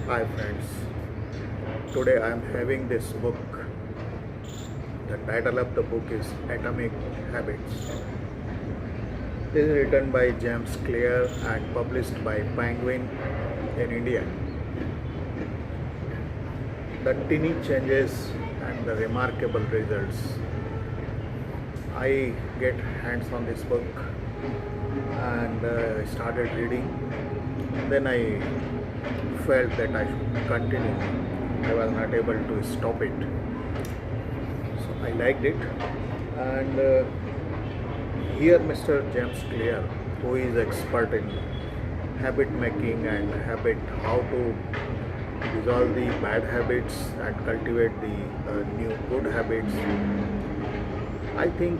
Hi friends, today I am having this book. The title of the book is Atomic Habits. This is written by James Clear and published by Penguin in India. The tiny changes and the remarkable results. I get hands on this book and started reading. Then I felt that I should continue. I was not able to stop it. So I liked it. And here Mr. James Clear, who is expert in habit making and how to dissolve the bad habits and cultivate the new good habits. I think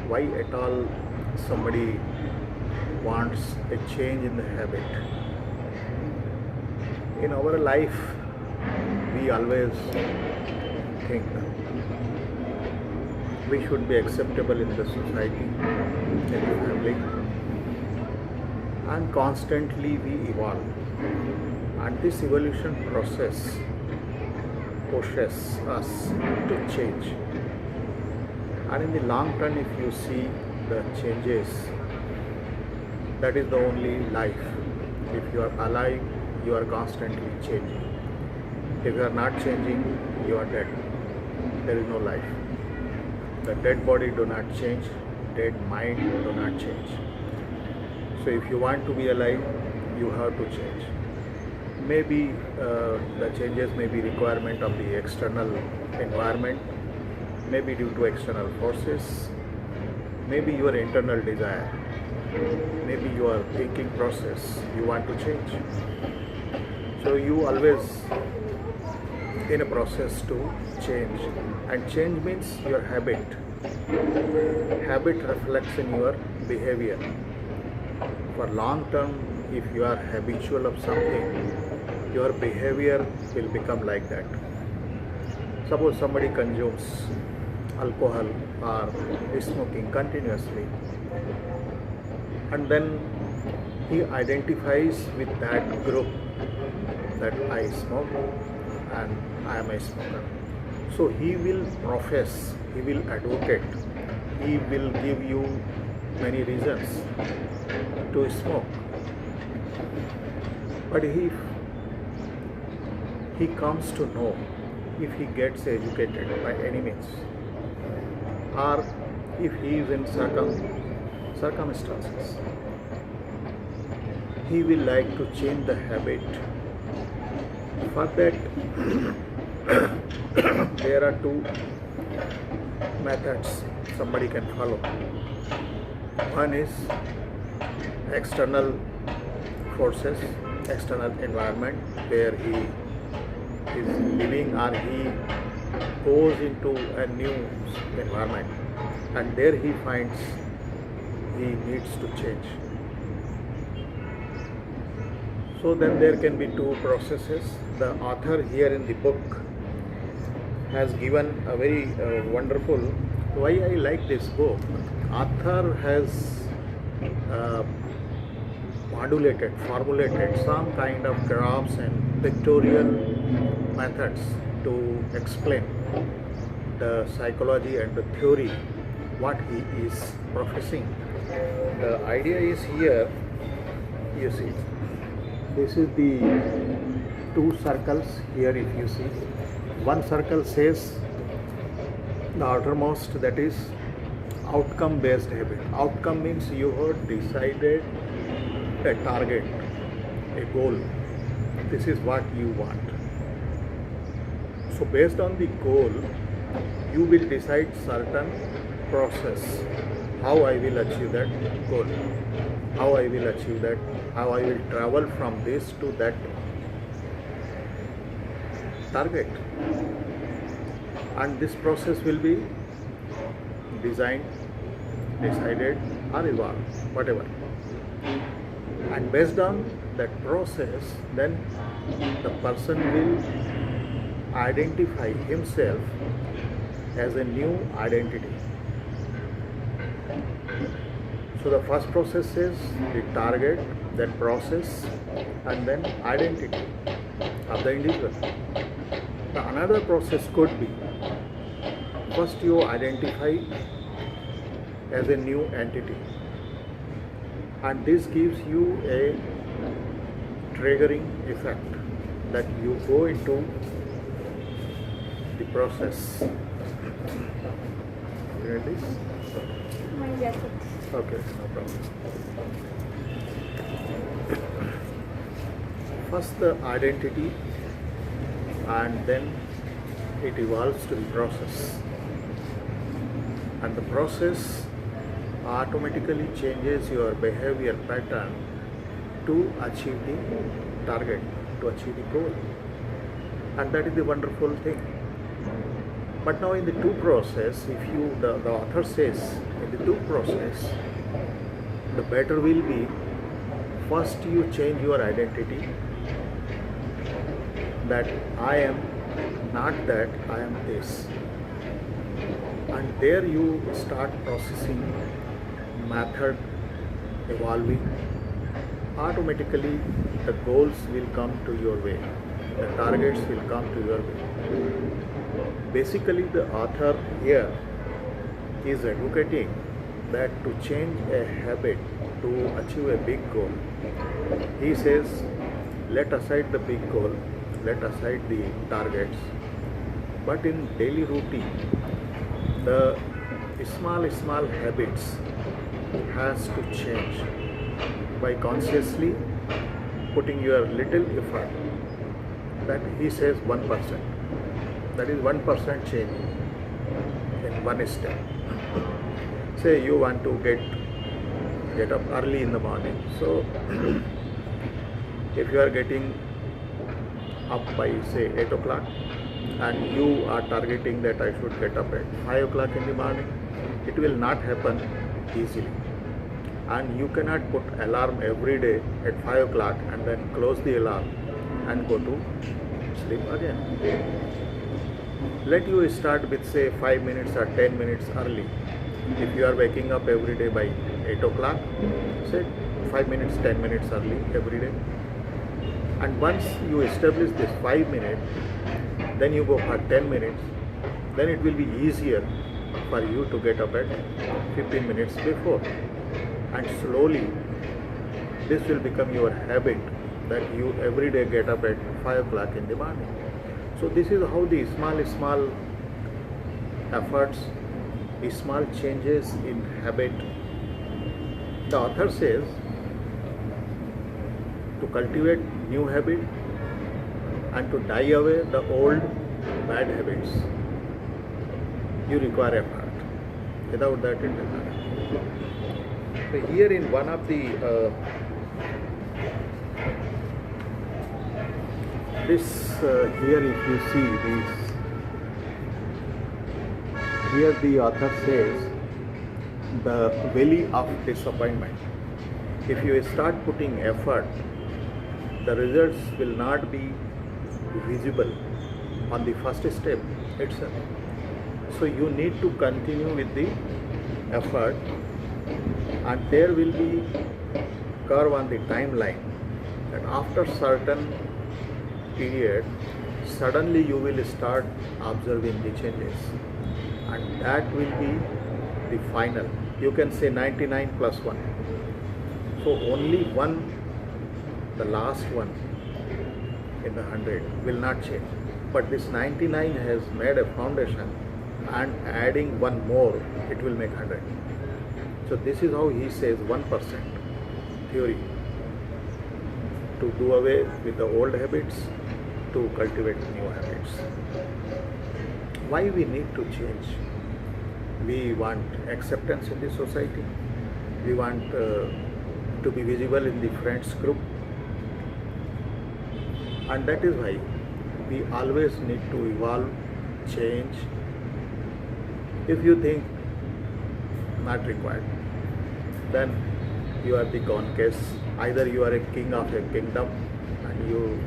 why at all somebody wants a change in the habit. In our life, we always think we should be acceptable in the society, in the family, and constantly we evolve. And this evolution process pushes us to change. And in the long run, if you see the changes, that is the only life. If you are alive, you are constantly changing. If you are not changing, you are dead. There is no life. The dead body do not change, dead mind do not change. So if you want to be alive, you have to change. Maybe the changes may be requirement of the external environment, maybe due to external forces, maybe your internal desire, maybe your thinking process you want to change. So you always in a process to change, and change means your habit. Habit reflects in your behavior. For long term, if you are habitual of something, your behavior will become like that. Suppose somebody consumes alcohol or smoking continuously, and then he identifies with that group, that I smoke and I am a smoker. So he will profess, he will advocate, he will give you many reasons to smoke. But if he comes to know, if he gets educated by any means, or if he is in circumstances, he will like to change the habit. For that, there are two methods somebody can follow. One is external forces, external environment, where he is living or he goes into a new environment, and there he finds he needs to change. So then there can be two processes. The author here in the book has given a very wonderful, why I like this book. Author has formulated some kind of graphs and pictorial methods to explain the psychology and the theory what he is professing. The idea is here, you see, this is the two circles here. If you see, one circle says the outermost, that is outcome based habit. Outcome means you have decided a target, a goal. This is what you want. So based on the goal, you will decide certain process, how I will achieve that goal, how I will achieve that, how I will travel from this to that target. And this process will be designed, decided, or evolved, whatever. And based on that process, then the person will identify himself as a new identity. So the first process is the target, then process, and then identity. of the individual. The another process could be, first you identify as a new entity, and this gives you a triggering effect that you go into the process. You read this? Yes. Okay, no problem. First the identity, and then it evolves to the process. And the process automatically changes your behavior pattern to achieve the target, to achieve the goal. And that is the wonderful thing. But now in the two process, if you, the author says, in the two process, the better will be, first you change your identity, that I am not that, I am this. And there you start processing, method evolving. Automatically the goals will come to your way, the targets will come to your way. Basically the author here is advocating that to change a habit, to achieve a big goal, he says let aside the big goal, let aside the targets, but in daily routine the small habits has to change by consciously putting your little effort. That he says 1%. That is 1% change in one step. Say you want to get up early in the morning. So if you are getting up by say 8 o'clock and you are targeting that I should get up at 5 o'clock in the morning, it will not happen easily. And you cannot put alarm every day at 5 o'clock and then close the alarm and go to sleep again. Let you start with say 5 minutes or 10 minutes early. If you are waking up every day by 8 o'clock, say 5 minutes, 10 minutes early every day. And once you establish this 5 minutes, then you go for 10 minutes, then it will be easier for you to get up at 15 minutes before. And slowly this will become your habit that you every day get up at 5 o'clock in the morning. So this is how the small efforts, small changes in habit. The author says to cultivate new habit and to die away the old bad habits, you require effort. Without that it will not happen. So here in one of the here if you see this, here the author says the valley of disappointment. If you start putting effort, the results will not be visible on the first step itself. So you need to continue with the effort, and there will be curve on the timeline that after certain period suddenly you will start observing the changes, and that will be the final. You can say 99 plus 1. So only one, the last one in the 100 will not change, but this 99 has made a foundation, and adding one more it will make 100. So this is how he says 1% theory, to do away with the old habits, to cultivate new habits. Why we need to change? We want acceptance in the society, we want to be visible in the friends group, and that is why we always need to evolve, change. If you think not required, then you are the gone case. Either you are a king of a kingdom and you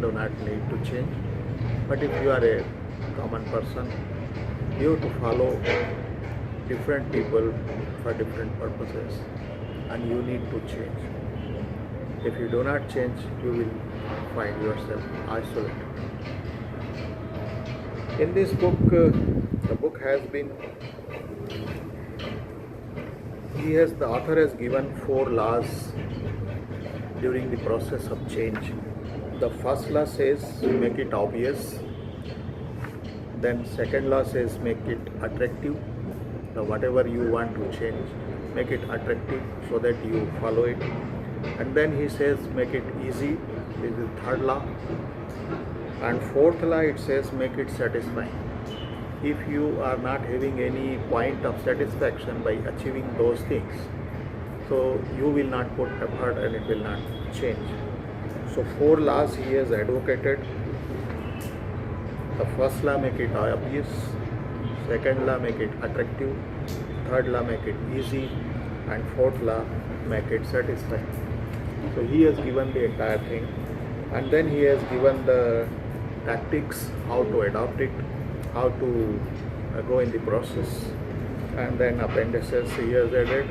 do not need to change, but if you are a common person, you have to follow different people for different purposes, and you need to change. If you do not change, you will find yourself isolated. In this book, the book has been, the author has given 4 laws during the process of change. The first law says make it obvious. Then second law says make it attractive. Whatever you want to change, make it attractive so that you follow it. And then he says make it easy. This is the third law. And fourth law, it says make it satisfying. If you are not having any point of satisfaction by achieving those things, so you will not put effort and it will not change. So 4 laws he has advocated. The first law, make it obvious. Second law, make it attractive. Third law, make it easy. And fourth law, make it satisfying. So he has given the entire thing. And then he has given the tactics, how to adopt it, how to go in the process. And then appendices he has added.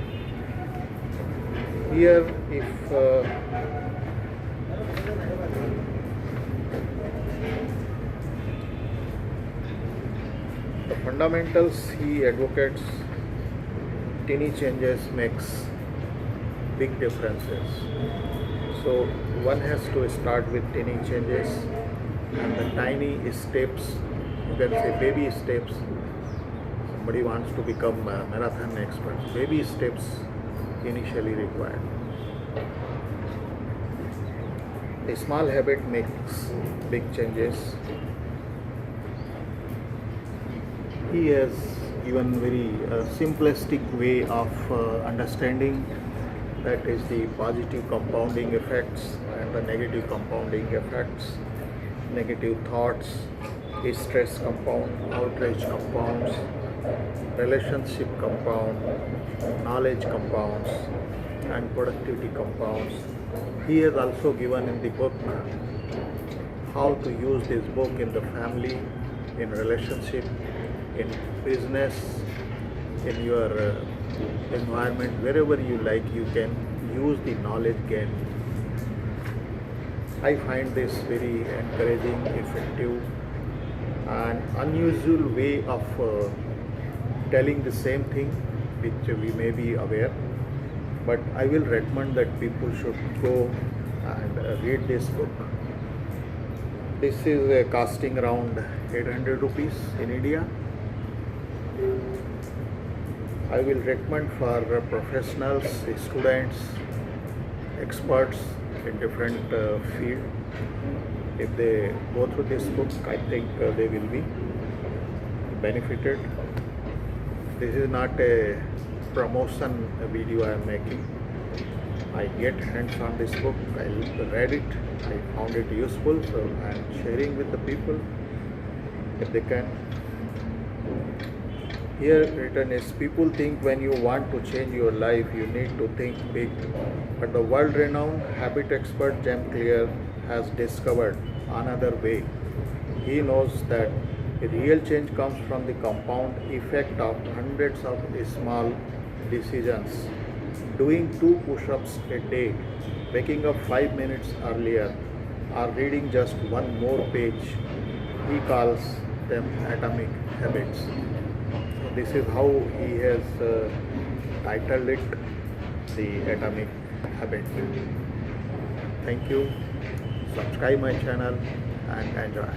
Here, if the fundamentals he advocates, tiny changes makes big differences. So one has to start with tiny changes, and the tiny steps, you can say baby steps. Somebody wants to become a marathon expert, baby steps initially required. A small habit makes big changes. He has given very simplistic way of understanding, that is the positive compounding effects and the negative compounding effects. Negative thoughts, stress compound, outrage compounds, relationship compound, knowledge compounds, and productivity compounds. He has also given in the book how to use this book in the family, in relationship, in business, in your environment, wherever you like, you can use the knowledge gained. I find this very encouraging, effective, and unusual way of telling the same thing, which we may be aware. But I will recommend that people should go and read this book. This is costing around 800 rupees in India. I will recommend for professionals, students, experts in different field. If they go through this book, I think they will be benefited. This is not a promotion video I am making. I get hands on this book, I read it, I found it useful, so I am sharing with the people if they can. Here written is, people think when you want to change your life, you need to think big. But the world-renowned habit expert James Clear has discovered another way. He knows that a real change comes from the compound effect of hundreds of small decisions. Doing 2 push-ups a day, waking up 5 minutes earlier, or reading just 1 more page. He calls them atomic habits. This is how he has titled it, the atomic habit. Thank you. Subscribe my channel and enjoy.